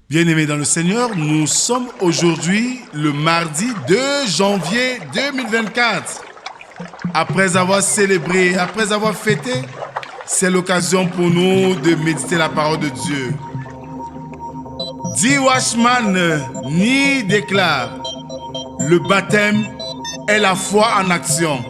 Bien-aimés dans le Seigneur, nous sommes aujourd'hui le mardi 2 janvier 2024. Après avoir célébré, après avoir fêté, c'est l'occasion pour nous de méditer la parole de Dieu. D. Washman Ni déclare: le baptême est la foi en action.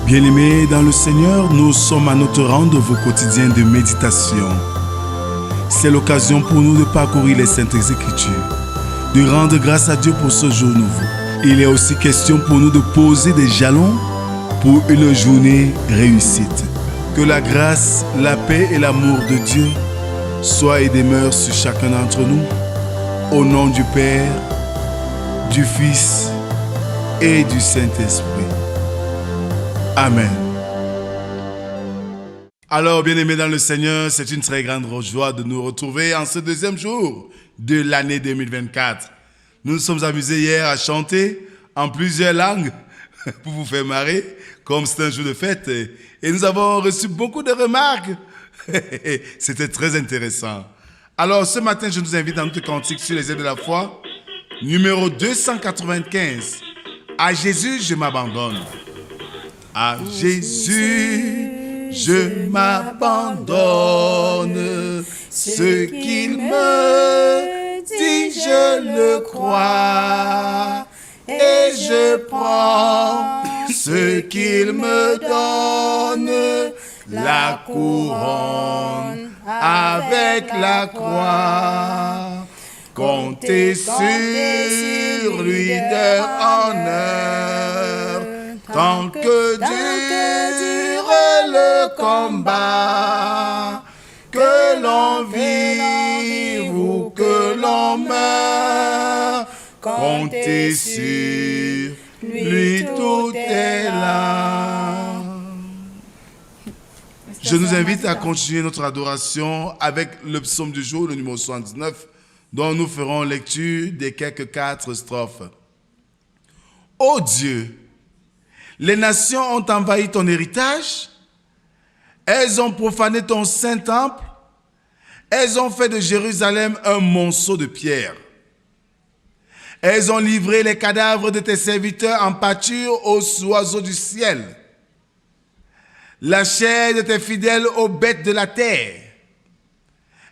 Bien-aimés dans le Seigneur, nous sommes à notre rendez-vous quotidien de méditation. C'est l'occasion pour nous de parcourir les Saintes Écritures, de rendre grâce à Dieu pour ce jour nouveau. Il est aussi question pour nous de poser des jalons pour une journée réussite. Que la grâce, la paix et l'amour de Dieu soient et demeurent sur chacun d'entre nous. Au nom du Père, du Fils et du Saint-Esprit. Amen. Alors, bien-aimés dans le Seigneur, c'est une très grande joie de nous retrouver en ce deuxième jour de l'année 2024. Nous nous sommes amusés hier à chanter en plusieurs langues pour vous faire marrer, comme c'est un jour de fête. Et nous avons reçu beaucoup de remarques. C'était très intéressant. Alors, ce matin, je nous invite dans notre cantique sur les ailes de la foi, numéro 295. À Jésus, je m'abandonne. À Jésus, je m'abandonne. Ce qu'il me dit, je le crois. Et je prends ce qu'il me donne, la couronne avec la croix. Comptez sur lui d'heure en heure. Tant que dure le combat, que l'on vive ou que l'on meure, comptez sur lui, tout est là. Je nous invite à continuer notre adoration avec le psaume du jour, le numéro 79, dont nous ferons lecture des quelques 4 strophes. Ô Dieu, les nations ont envahi ton héritage, elles ont profané ton saint temple, elles ont fait de Jérusalem un monceau de pierre. Elles ont livré les cadavres de tes serviteurs en pâture aux oiseaux du ciel, la chair de tes fidèles aux bêtes de la terre.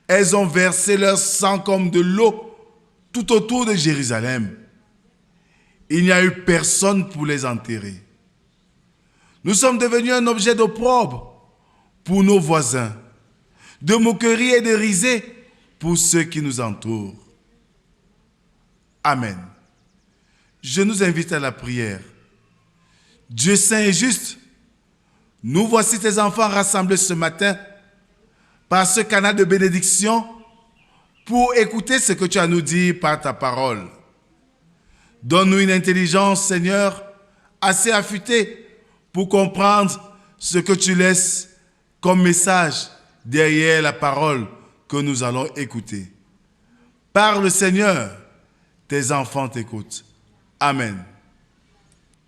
Elles ont versé leur sang comme de l'eau tout autour de Jérusalem. Il n'y a eu personne pour les enterrer. Nous sommes devenus un objet d'opprobre pour nos voisins, de moquerie et de risée pour ceux qui nous entourent. Amen. Je nous invite à la prière. Dieu saint et juste, nous voici tes enfants rassemblés ce matin par ce canal de bénédiction pour écouter ce que tu as à nous dire par ta parole. Donne-nous une intelligence, Seigneur, assez affûtée pour comprendre ce que tu laisses comme message derrière la parole que nous allons écouter. Parle, Seigneur, tes enfants t'écoutent. Amen.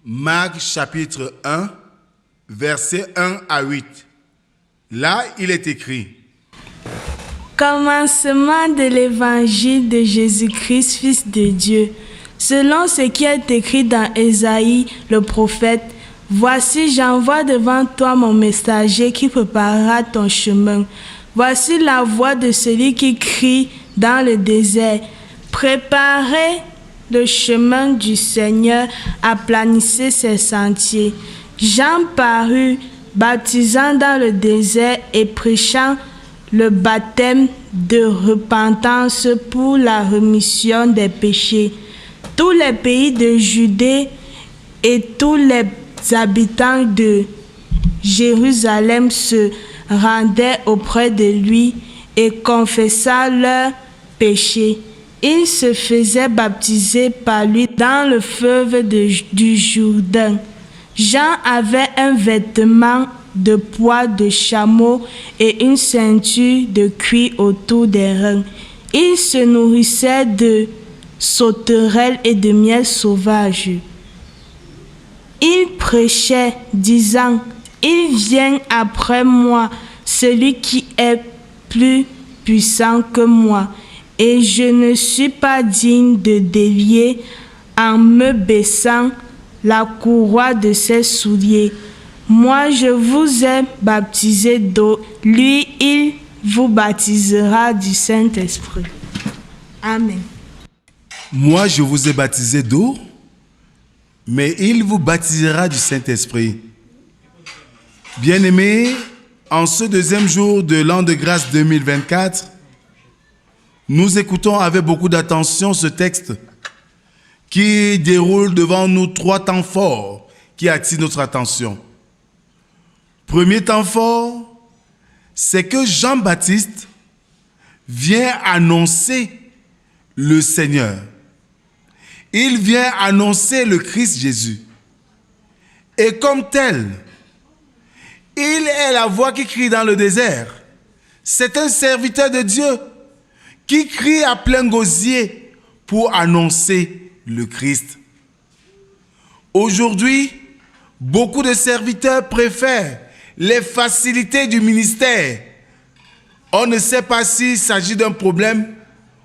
Marc chapitre 1, versets 1 à 8. Là, il est écrit: Commencement de l'évangile de Jésus-Christ, Fils de Dieu, selon ce qui est écrit dans Ésaïe, le prophète. Voici, j'envoie devant toi mon messager qui préparera ton chemin. Voici la voix de celui qui crie dans le désert. Préparez le chemin du Seigneur, aplanissez ses sentiers. Jean parut, baptisant dans le désert et prêchant le baptême de repentance pour la rémission des péchés. Tous les pays de Judée et tous les habitants de Jérusalem se rendaient auprès de lui et confessaient leurs péché. Il se faisait baptiser par lui dans le fleuve du Jourdain. Jean avait un vêtement de poil de chameau et une ceinture de cuir autour des reins. Il se nourrissait de sauterelles et de miel sauvage. Il prêchait, disant, « Il vient après moi, celui qui est plus puissant que moi, et je ne suis pas digne de délier en me baissant la courroie de ses souliers. Moi, je vous ai baptisé d'eau, lui, il vous baptisera du Saint-Esprit. » Amen. Moi, je vous ai baptisé d'eau, mais il vous baptisera du Saint-Esprit. Bien-aimés, en ce deuxième jour de l'an de grâce 2024, nous écoutons avec beaucoup d'attention ce texte qui déroule devant nous 3 temps forts qui attirent notre attention. Premier temps fort, c'est que Jean-Baptiste vient annoncer le Seigneur. Il vient annoncer le Christ Jésus. Et comme tel, il est la voix qui crie dans le désert. C'est un serviteur de Dieu qui crie à plein gosier pour annoncer le Christ. Aujourd'hui, beaucoup de serviteurs préfèrent les facilités du ministère. On ne sait pas s'il s'agit d'un problème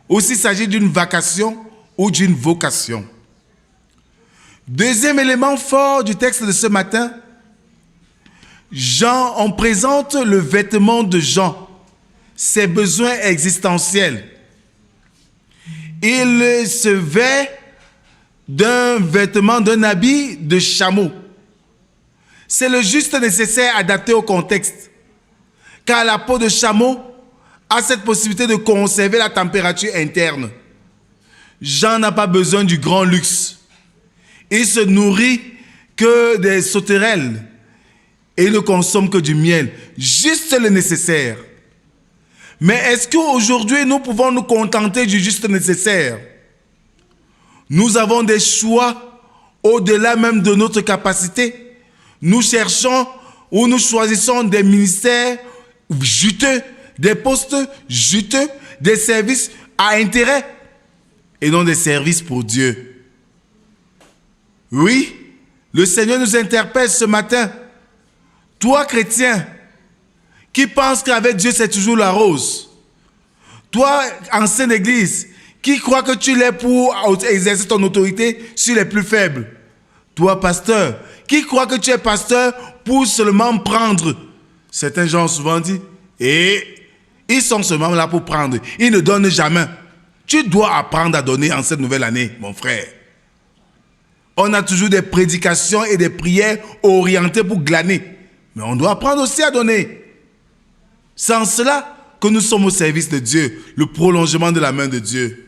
ou s'il s'agit d'une vacation ou d'une vocation. Deuxième élément fort du texte de ce matin, Jean, on présente le vêtement de Jean, ses besoins existentiels. Il se vêt d'un vêtement, d'un habit de chameau. C'est le juste nécessaire adapté au contexte, car la peau de chameau a cette possibilité de conserver la température interne. Jean n'a pas besoin du grand luxe. Il se nourrit que des sauterelles et il ne consomme que du miel, juste le nécessaire. Mais est-ce qu'aujourd'hui nous pouvons nous contenter du juste nécessaire? Nous avons des choix au-delà même de notre capacité. Nous cherchons ou nous choisissons des ministères juteux, des postes juteux, des services à intérêt et non des services pour Dieu. Oui, le Seigneur nous interpelle ce matin. Toi, chrétien, qui pense qu'avec Dieu c'est toujours la rose. Toi, ancienne église, qui croit que tu l'es pour exercer ton autorité sur les plus faibles. Toi, pasteur, qui croit que tu es pasteur pour seulement prendre. Certains gens ont souvent dit, et ils sont seulement là pour prendre. Ils ne donnent jamais. Tu dois apprendre à donner en cette nouvelle année, mon frère. On a toujours des prédications et des prières orientées pour glaner. Mais on doit apprendre aussi à donner. C'est en cela que nous sommes au service de Dieu, le prolongement de la main de Dieu.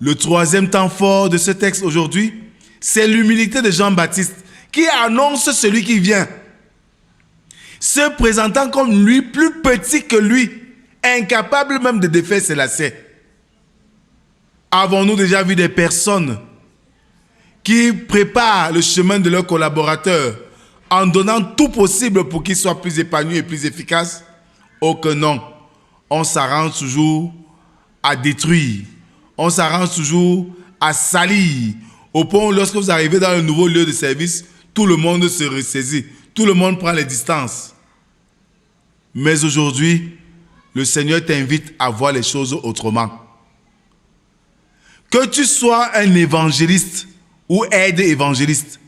Le troisième temps fort de ce texte aujourd'hui, c'est l'humilité de Jean-Baptiste qui annonce celui qui vient, se présentant comme lui, plus petit que lui, incapable même de défaire ses lacets. Avons-nous déjà vu des personnes qui préparent le chemin de leurs collaborateurs en donnant tout possible pour qu'ils soient plus épanouis et plus efficaces? Oh que non, on s'arrange toujours à détruire, on s'arrange toujours à salir, au point où lorsque vous arrivez dans un nouveau lieu de service, tout le monde se ressaisit, tout le monde prend les distances. Mais aujourd'hui, le Seigneur t'invite à voir les choses autrement. Que tu sois un évangéliste ou aide-évangéliste,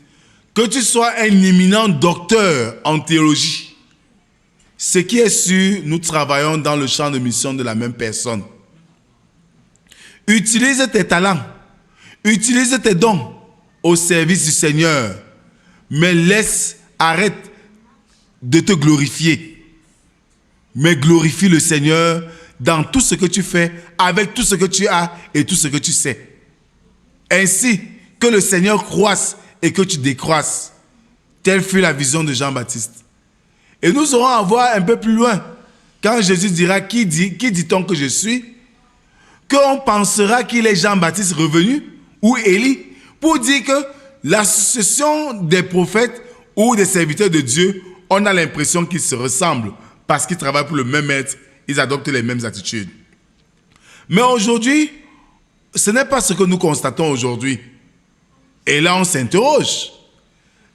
que tu sois un éminent docteur en théologie, ce qui est sûr, nous travaillons dans le champ de mission de la même personne. Utilise tes talents, utilise tes dons au service du Seigneur, mais arrête de te glorifier, mais glorifie le Seigneur dans tout ce que tu fais, avec tout ce que tu as et tout ce que tu sais. Ainsi que le Seigneur croisse et que tu décroisses. Telle fut la vision de Jean-Baptiste. Et nous aurons à voir un peu plus loin, quand Jésus dira, qui dit-on que je suis? qu'on pensera qu'il est Jean-Baptiste revenu ou Élie pour dire que l'association des prophètes ou des serviteurs de Dieu, on a l'impression qu'ils se ressemblent parce qu'ils travaillent pour le même maître, ils adoptent les mêmes attitudes. Mais aujourd'hui, ce n'est pas ce que nous constatons aujourd'hui. Et là, on s'interroge.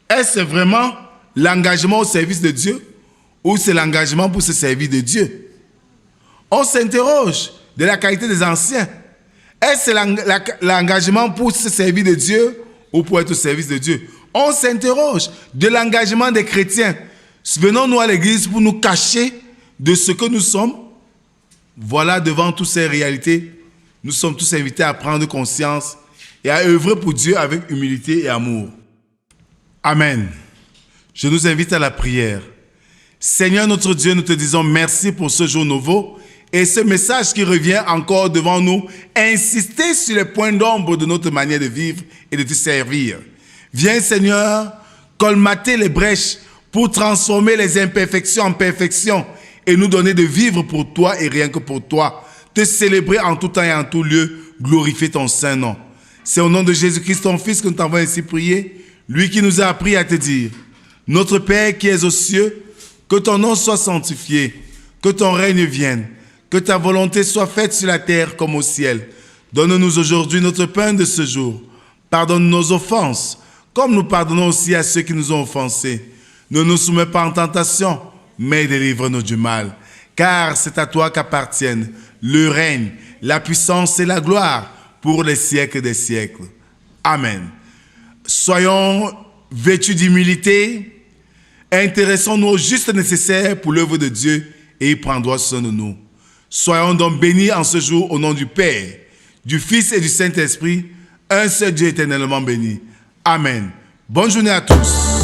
Est-ce vraiment l'engagement au service de Dieu ou c'est l'engagement pour se servir de Dieu? On s'interroge de la qualité des anciens. Est-ce l'engagement pour se servir de Dieu ou pour être au service de Dieu? On s'interroge de l'engagement des chrétiens. Venons-nous à l'église pour nous cacher de ce que nous sommes? Voilà, devant toutes ces réalités, nous sommes tous invités à prendre conscience et à œuvrer pour Dieu avec humilité et amour. Amen. Je nous invite à la prière. Seigneur notre Dieu, nous te disons merci pour ce jour nouveau et ce message qui revient encore devant nous, insister sur les points d'ombre de notre manière de vivre et de te servir. Viens Seigneur, colmater les brèches pour transformer les imperfections en perfection et nous donner de vivre pour toi et rien que pour toi, te célébrer en tout temps et en tout lieu, glorifier ton saint nom. C'est au nom de Jésus-Christ, ton Fils, que nous t'avons ainsi prié, lui qui nous a appris à te dire, notre Père qui es aux cieux, que ton nom soit sanctifié, que ton règne vienne, que ta volonté soit faite sur la terre comme au ciel. Donne-nous aujourd'hui notre pain de ce jour. Pardonne nos offenses, comme nous pardonnons aussi à ceux qui nous ont offensés. Ne nous soumets pas en tentation, mais délivre-nous du mal. Car c'est à toi qu'appartiennent le règne, la puissance et la gloire pour les siècles des siècles. Amen. Soyons vêtus d'humilité, intéressons-nous au juste nécessaire pour l'œuvre de Dieu et il prendra soin de nous. Soyons donc bénis en ce jour au nom du Père, du Fils et du Saint-Esprit, un seul Dieu éternellement béni. Amen. Bonne journée à tous.